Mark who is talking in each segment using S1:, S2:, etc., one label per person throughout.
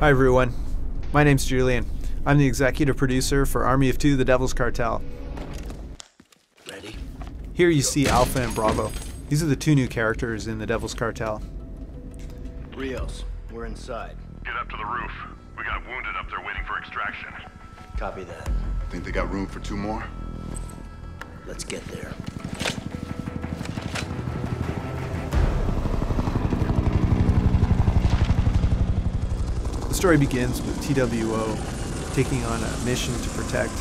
S1: Hi everyone, my name's Julian. I'm the executive producer for Army of Two, The Devil's Cartel.
S2: Ready?
S1: Here you see Alpha and Bravo. These are the two new characters in The Devil's Cartel.
S2: Rios, we're inside.
S3: Get up to the roof. We got wounded up there waiting for extraction.
S2: Copy that.
S4: Think they got room for two more?
S2: Let's get there.
S1: The story begins with TWO taking on a mission to protect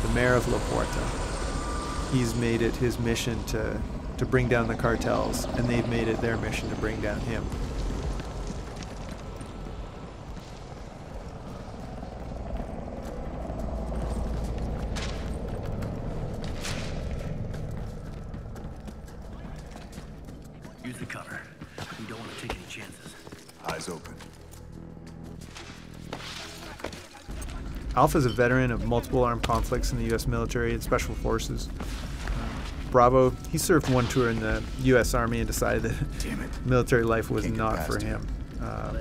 S1: the mayor of La Puerta. He's made it his mission to bring down the cartels, and they've made it their mission to bring down him.
S2: Use the cover. We don't want to take any chances.
S4: Eyes open.
S1: Alpha's a veteran of multiple armed conflicts in the U.S. military and special forces. Bravo, he served one tour in the U.S. Army and decided that military life was not for him.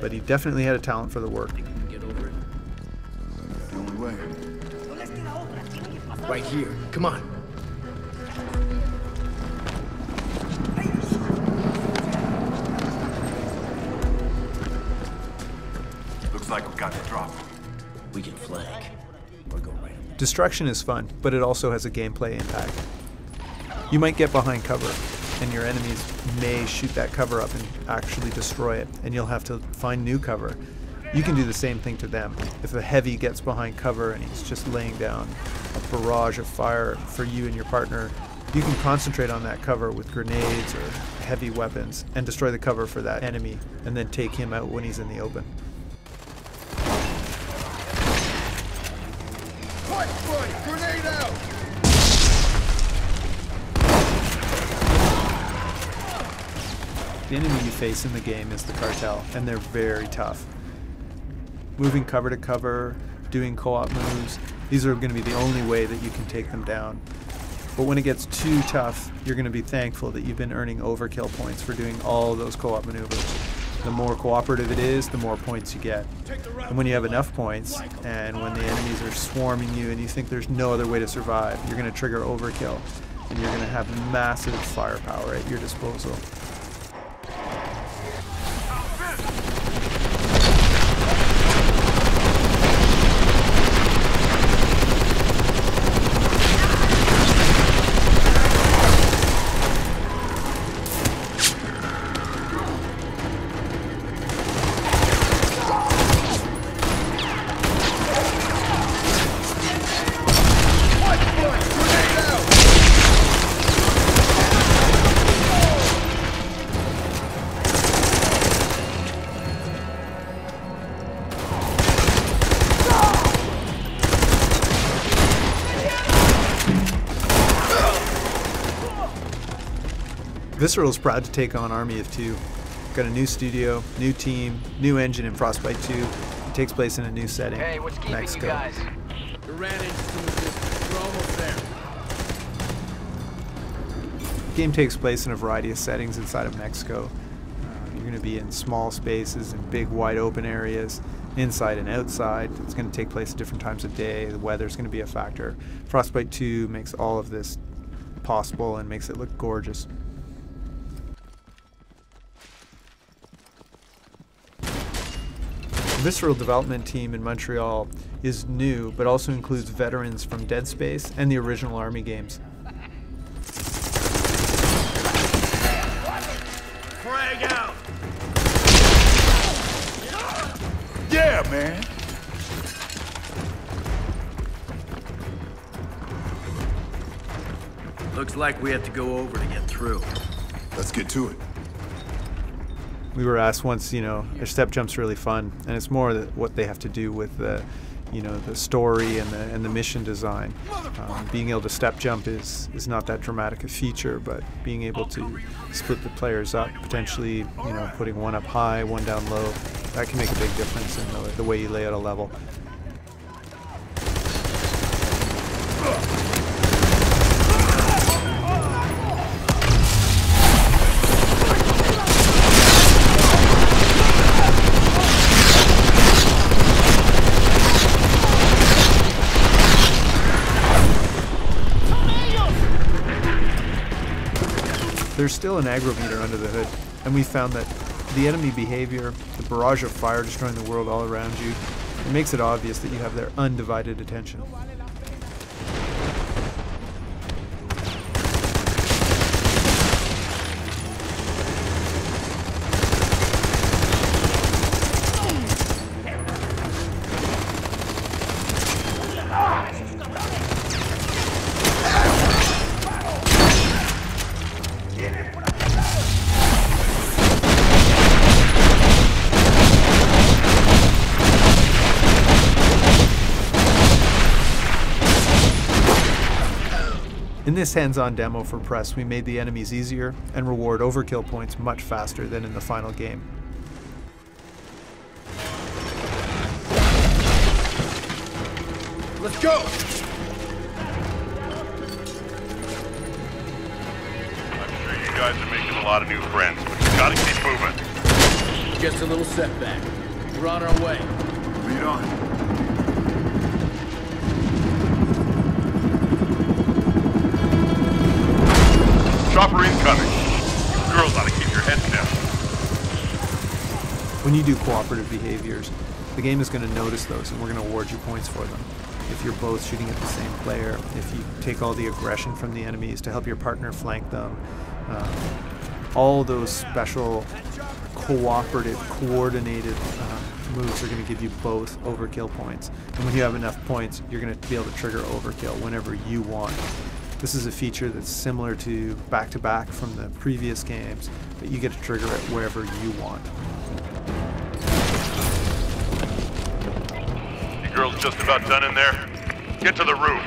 S1: But he definitely had a talent for the work.
S2: Get over it.
S4: That's the only way.
S2: Right here. Come on.
S4: Looks like we got the drop.
S2: We can flank. Or go right.
S1: Destruction is fun, but it also has a gameplay impact. You might get behind cover, and your enemies may shoot that cover up and actually destroy it, and you'll have to find new cover. You can do the same thing to them. If a heavy gets behind cover and he's just laying down a barrage of fire for you and your partner, you can concentrate on that cover with grenades or heavy weapons and destroy the cover for that enemy, and then take him out when he's in the open.
S4: Grenade out!
S1: The enemy you face in the game is the cartel, and they're very tough. Moving cover to cover, doing co-op moves, these are going to be the only way that you can take them down. But when it gets too tough, you're going to be thankful that you've been earning overkill points for doing all those co-op maneuvers. The more cooperative it is, the more points you get. And when you have enough points, and when the enemies are swarming you and you think there's no other way to survive, you're going to trigger overkill, and you're going to have massive firepower at your disposal. Visceral is proud to take on Army of Two. Got a new studio, new team, new engine in Frostbite 2. It takes place in a new setting,
S5: Hey, what's keeping
S1: Mexico.
S5: you guys?
S6: We ran into some resistance. We're almost there.
S1: The game takes place in a variety of settings inside of Mexico. You're going to be in small spaces and big wide open areas, inside and outside. It's going to take place at different times of day. The weather's going to be a factor. Frostbite 2 makes all of this possible and makes it look gorgeous. The Visceral development team in Montreal is new, but also includes veterans from Dead Space and the original Army games.
S6: Frag out!
S4: Yeah, man!
S2: Looks like we have to go over to get through.
S4: Let's get to it.
S1: We were asked once, a step jump's really fun, and it's more what they have to do with the story and the mission design. Being able to step jump is not that dramatic a feature, but being able to split the players up, potentially, putting one up high, one down low, that can make a big difference in the way you lay out a level. there's still an aggro meter under the hood, and we found that the enemy behavior, the barrage of fire destroying the world all around you, it makes it obvious that you have their undivided attention. In this hands-on demo for press, we made the enemies easier and reward overkill points much faster than in the final game.
S6: Let's go!
S3: I'm sure you guys are making a lot of new friends, but you gotta keep moving.
S6: Just a little setback. We're on our way.
S4: Lead on.
S3: Chopper incoming. You girls ought to keep your heads down.
S1: When you do cooperative behaviors, the game is going to notice those and we're going to award you points for them. If you're both shooting at the same player, if you take all the aggression from the enemies to help your partner flank them, all those special cooperative, coordinated moves are going to give you both overkill points. And when you have enough points, you're going to be able to trigger overkill whenever you want. This is a feature that's similar to back-to-back from the previous games, but you get to trigger it wherever you want.
S3: You girls just about done in there? Get to the roof.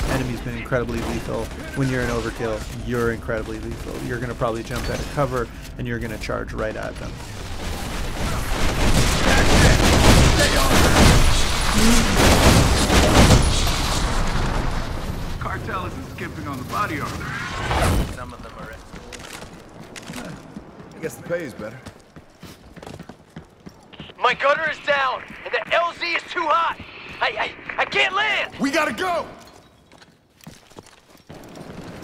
S1: Enemy's been incredibly lethal. When you're in overkill, you're incredibly lethal. You're going to probably jump out of cover and you're going to charge right at them.
S4: Cartel isn't skimping on the body armor.
S2: Some of them are.
S4: I guess the pay is better.
S2: My gunner is down, and the LZ is too hot. I can't land.
S4: We gotta go!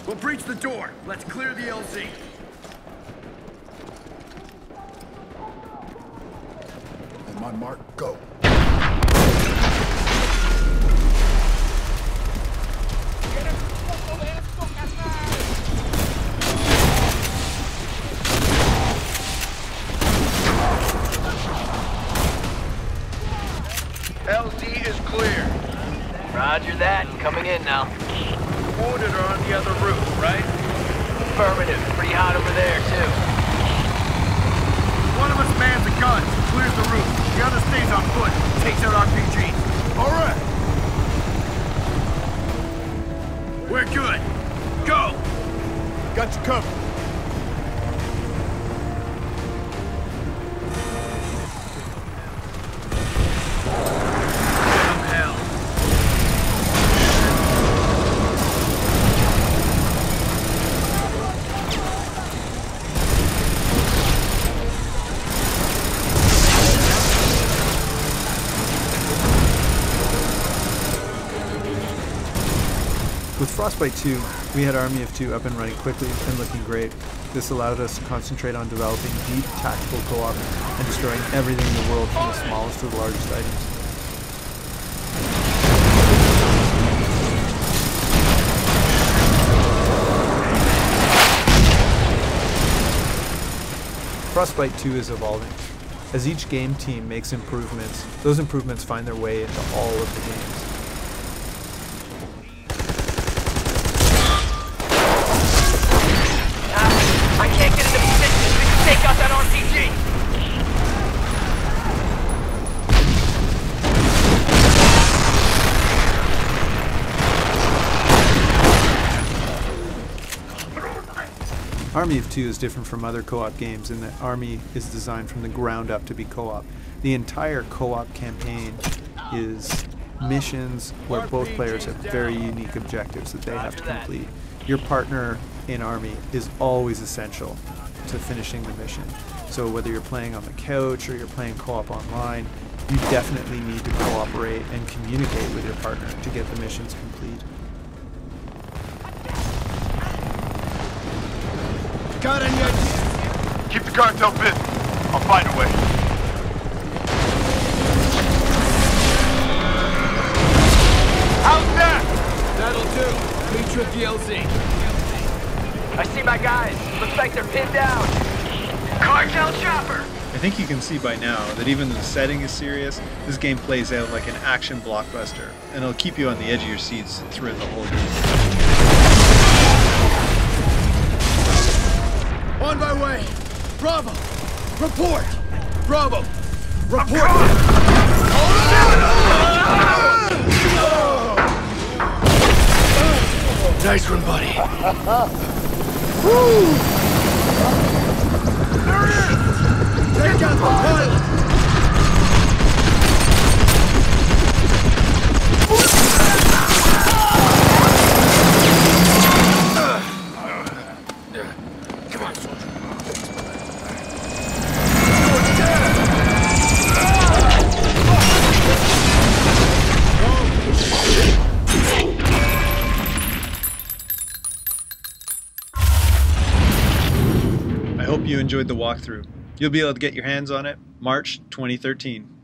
S6: We'll breach the door. Let's clear the LZ.
S4: On my mark, go.
S6: LZ is clear.
S2: Roger that. Coming in now.
S6: Wounded are on the other roof, right?
S2: Affirmative. Pretty hot over there, too.
S6: One of us mans the guns, clears the roof. The other stays on foot, takes out RPG.
S4: All right.
S6: We're good. Go!
S4: Got you covered.
S6: Damn hell.
S1: With Frostbite 2, we had Army of 2 up and running quickly and looking great. This allowed us to concentrate on developing deep tactical co-op and destroying everything in the world from the smallest to the largest items. Frostbite 2 is evolving. As each game team makes improvements, those improvements find their way into all of the games.
S2: I can't get into position to take out that RPG.
S1: Army of 2 is different from other co-op games in that Army is designed from the ground up to be co-op. The entire co-op campaign is missions where both players have very unique objectives that they have to complete. Your partner in Army is always essential to finishing the mission. So whether you're playing on the couch or you're playing co-op online, you definitely need to cooperate and communicate with your partner to get the missions complete.
S4: Got any ideas?
S3: Keep the cartel busy. I'll find a way. How's that?
S6: That'll do. Meet you at the LZ.
S2: I see my guys. Looks like they're pinned down. Cartel chopper!
S1: I think you can see by now that even though the setting is serious, this game plays out like an action blockbuster, and it'll keep you on the edge of your seats throughout the whole game.
S4: On my way! Bravo! Report! Bravo! Report!
S6: Nice one, buddy.
S4: There he is! Take out the pilot!
S6: Come on, soldier.
S1: I hope you enjoyed the walkthrough. You'll be able to get your hands on it March 2013.